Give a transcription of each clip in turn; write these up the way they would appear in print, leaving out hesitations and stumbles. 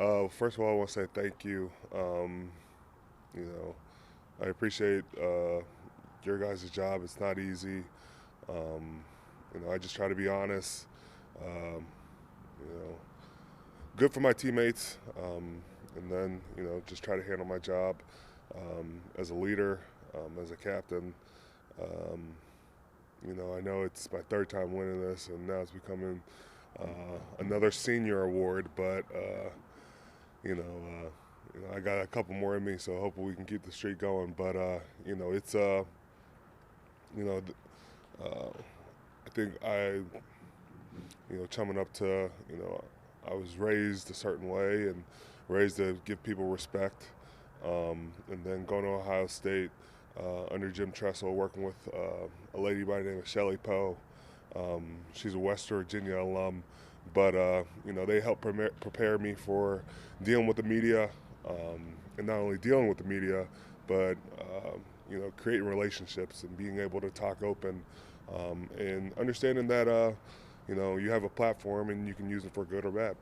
First of all, I want to say thank you. You know, I appreciate your guys' job. It's not easy. Um, I just try to be honest. Um, you know, Good for my teammates, and then just try to handle my job as a leader, as a captain. Um, I know it's my third time winning this, and now it's becoming another senior award. But you know, I got a couple more in me, so hopefully we can keep the streak going. But it's you know, th- I think coming up to, I was raised a certain way and raised to give people respect. And then going to Ohio State under Jim Tressel, working with a lady by the name of Shelley Poe. She's a West Virginia alum, but they helped prepare me for dealing with the media, and not only dealing with the media, but creating relationships and being able to talk open, and understanding that you have a platform and you can use it for good or bad.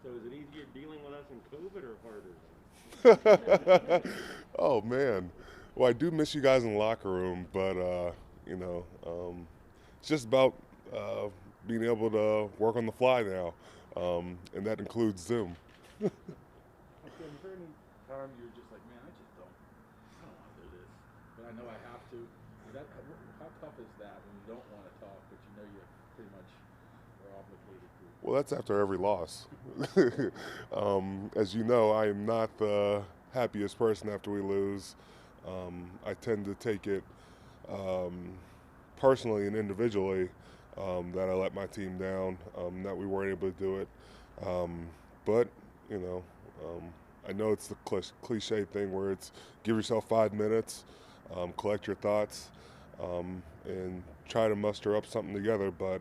So is it easier dealing with us in COVID or harder? Oh man, well I do miss you guys in the locker room, but it's just about uh, being able to work on the fly now, and that includes Zoom. Okay, is there any time you're just like, man, I don't want to do this, but I know I have to? How tough is that when you don't want to talk, but you know you pretty much are obligated to? Well, that's after every loss. As you know, I am not the happiest person after we lose. I tend to take it um, personally and individually, that I let my team down, that we weren't able to do it. Um, but, you know, um, I know it's the cliche thing where it's give yourself 5 minutes, collect your thoughts, and try to muster up something together. But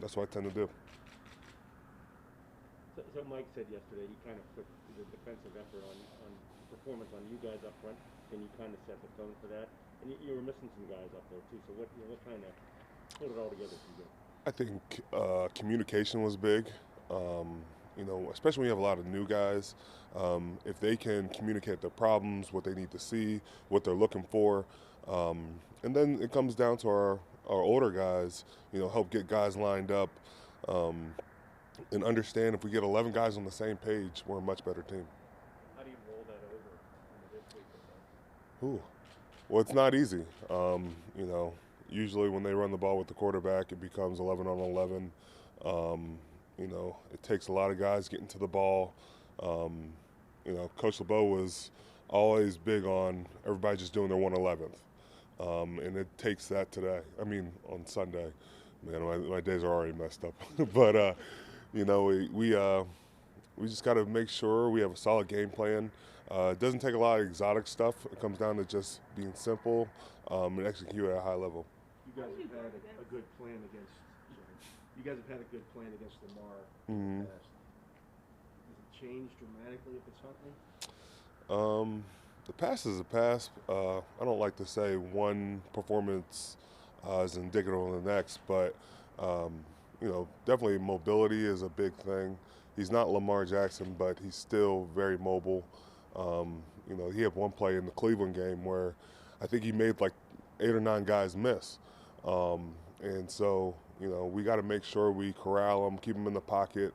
that's what I tend to do. So Mike said yesterday he kind of put the defensive effort on performance on you guys up front, and you kind of set the tone for that. And you were missing some guys up there too. So what kind of put it all together for you? I think communication was big. Especially when you have a lot of new guys. If they can communicate their problems, what they need to see, what they're looking for, and then it comes down to our older guys. Help get guys lined up, um, and understand if we get 11 guys on the same page, we're a much better team. How do you roll that over into this week or Ooh. Well, it's not easy. Usually when they run the ball with the quarterback, it becomes 11 on 11. It takes a lot of guys getting to the ball. Coach LeBeau was always big on everybody just doing their 111th. And it takes that today. I mean, on Sunday. Man, my days are already messed up. But, we just got to make sure we have a solid game plan. It doesn't take a lot of exotic stuff. It comes down to just being simple, and execute at a high level. You guys have had a good plan against. You guys have had a good plan against Lamar in Mm-hmm. the past. Does it change dramatically if it's Huntley? The past is a pass. I don't like to say one performance is indicative of the next, but definitely mobility is a big thing. He's not Lamar Jackson, but he's still very mobile. He had one play in the Cleveland game where I think he made like 8 or 9 guys miss. And so, we got to make sure we corral him, keep him in the pocket.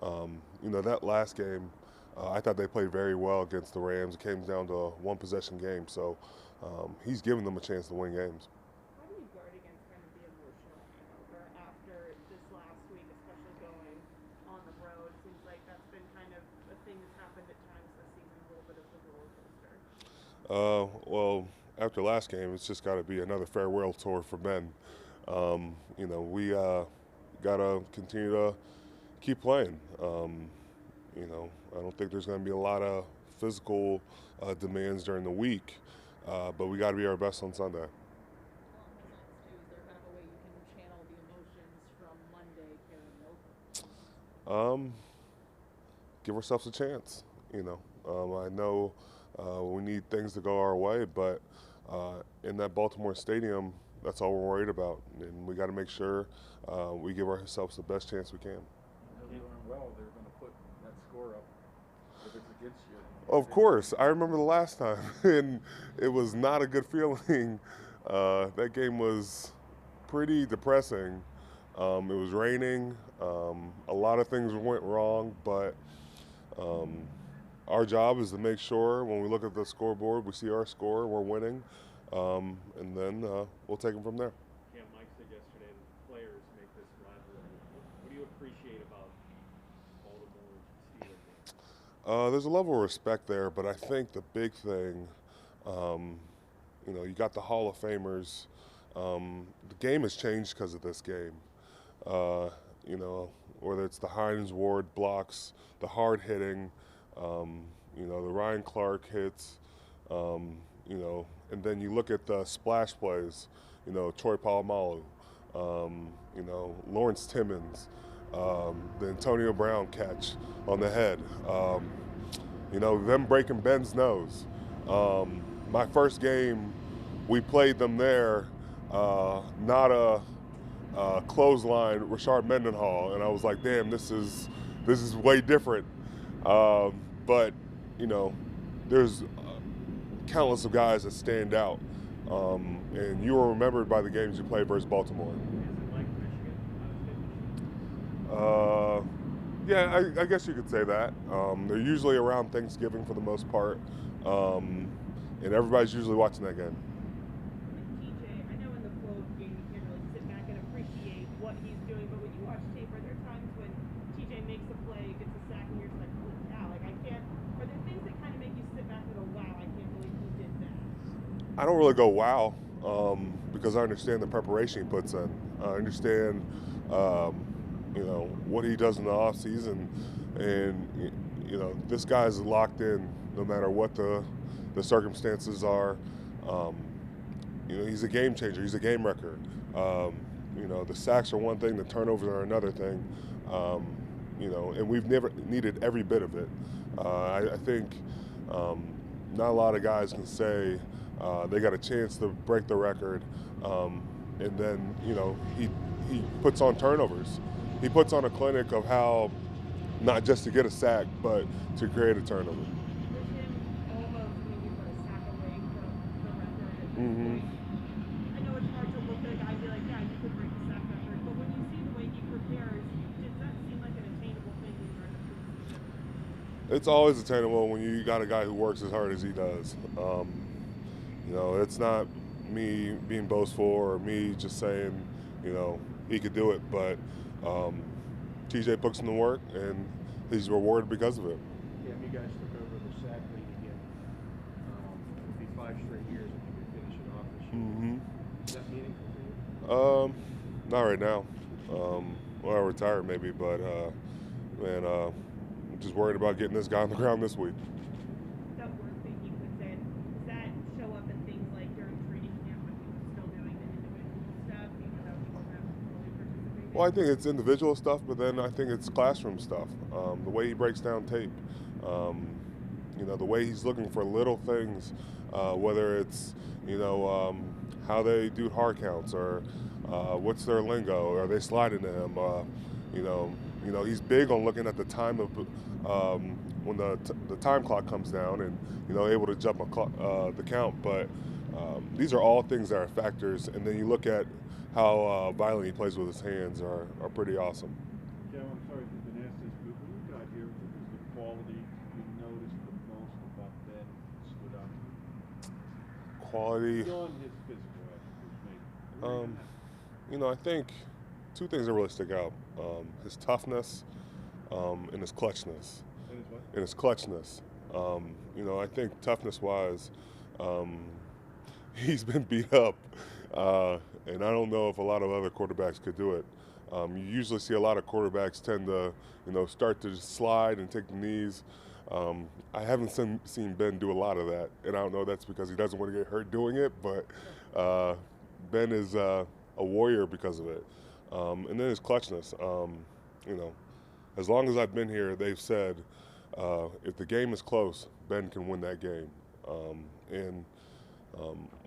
That last game, I thought they played very well against the Rams. It came down to a one possession game. So he's giving them a chance to win games. How do you guard against kind of the emotional hangover after this last week, especially going on the road? Seems like that's been kind of a thing that's happened at times this season, a little bit of the roller coaster. Well, after last game, it's just got to be another farewell tour for Ben. We got to continue to keep playing. I don't think there's going to be a lot of physical demands during the week, but we got to be our best on Sunday. Along those lines too, is there kind of a way you can channel the emotions from Monday carrying over? Give ourselves a chance. I know we need things to go our way, but in that Baltimore stadium, that's all we're worried about, and we got to make sure we give ourselves the best chance we can. You know, doing well, they're going to put that score score up if it's against you. Of course, I remember the last time, and it was not a good feeling. That game was pretty depressing. It was raining. A lot of things went wrong, but our job is to make sure when we look at the scoreboard, we see our score, we're winning, and then we'll take them from there. Yeah, Mike said yesterday that players make this rivalry. What do you appreciate about Baltimore Steelers? There's a level of respect there, but I think the big thing, you got the Hall of Famers. The game has changed because of this game. Whether it's the Hines Ward blocks, the hard hitting, the Ryan Clark hits, and then you look at the splash plays, Troy Polamalu, Lawrence Timmons, the Antonio Brown catch on the head, them breaking Ben's nose. My first game, we played them there, not a clothesline, Rashard Mendenhall, and I was like, damn, this is way different. But there's countless of guys that stand out, and you were remembered by the games you played versus Baltimore. Yeah, I guess you could say that. They're usually around Thanksgiving for the most part, and everybody's usually watching that game. TJ, I know in the flow of the game you can't really sit back and appreciate what he's doing, but when you watch tape, are there times when TJ makes a play, gets a sack, and you're just like, holy cow, like I can't, are there things that kind of make you sit back and go, wow, I can't believe he did that? I don't really go wow, because I understand the preparation he puts in. I understand, what he does in the off season, and this guy's locked in no matter what the circumstances are. He's a game changer. He's a game wrecker. The sacks are one thing, the turnovers are another thing. And we've never needed every bit of it. I think not a lot of guys can say they got a chance to break the record, and then he puts on turnovers. He puts on a clinic of how not just to get a sack, but to create a turnover. With him almost maybe put a sack away from the record at this Mm-hmm. point. I know it's hard to look at a guy and be like, yeah, you could break the sack record, but when you see the way he prepares, does that seem like an attainable thing when you're in the preseason? It's always attainable when you got a guy who works as hard as he does. It's not me being boastful or me just saying, he could do it, but TJ puts in the work and he's rewarded because of it. Yeah, you guys took over the sack lead again. It would be 5 straight years if you could finish it off this year. Mm-hmm. Is that meaningful for you? Not right now. Well, I'll retire maybe, but I'm just worried about getting this guy on the ground this week. That work that he puts in, does that show up in things like during training camp when he was still doing the individual stuff, even though he wasn't fully participating? Well, I think it's individual stuff, but then I think it's classroom stuff. The way he breaks down tape, the way he's looking for little things, whether it's, how they do hard counts or what's their lingo, are they sliding to him? He's big on looking at the time of when the time clock comes down and, able to jump the count. But these are all things that are factors. And then you look at how violent he plays with his hands are pretty awesome. Joe, I'm sorry if you've been asked this, but when you got here, what was the quality you noticed the most about Ben that stood out to you? Quality. Beyond his physical attributes, maybe. I think two things that really stick out: his toughness and his clutchness. That is what? And his clutchness. I think toughness-wise, he's been beat up, and I don't know if a lot of other quarterbacks could do it. You usually see a lot of quarterbacks tend to, start to slide and take the knees. I haven't seen Ben do a lot of that, and I don't know if that's because he doesn't want to get hurt doing it, but Ben is a warrior because of it. And then his clutchness. As long as I've been here, they've said if the game is close, Ben can win that game. And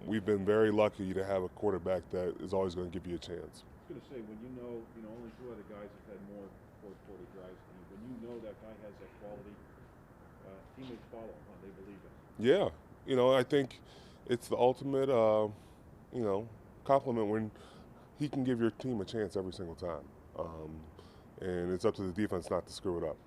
we've been very lucky to have a quarterback that is always going to give you a chance. I was going to say, when only 2 other guys have had more fourth quarter drives than you, when you know that guy has that quality, teammates follow when they believe it. Yeah, I think it's the ultimate, compliment when he can give your team a chance every single time. And it's up to the defense not to screw it up.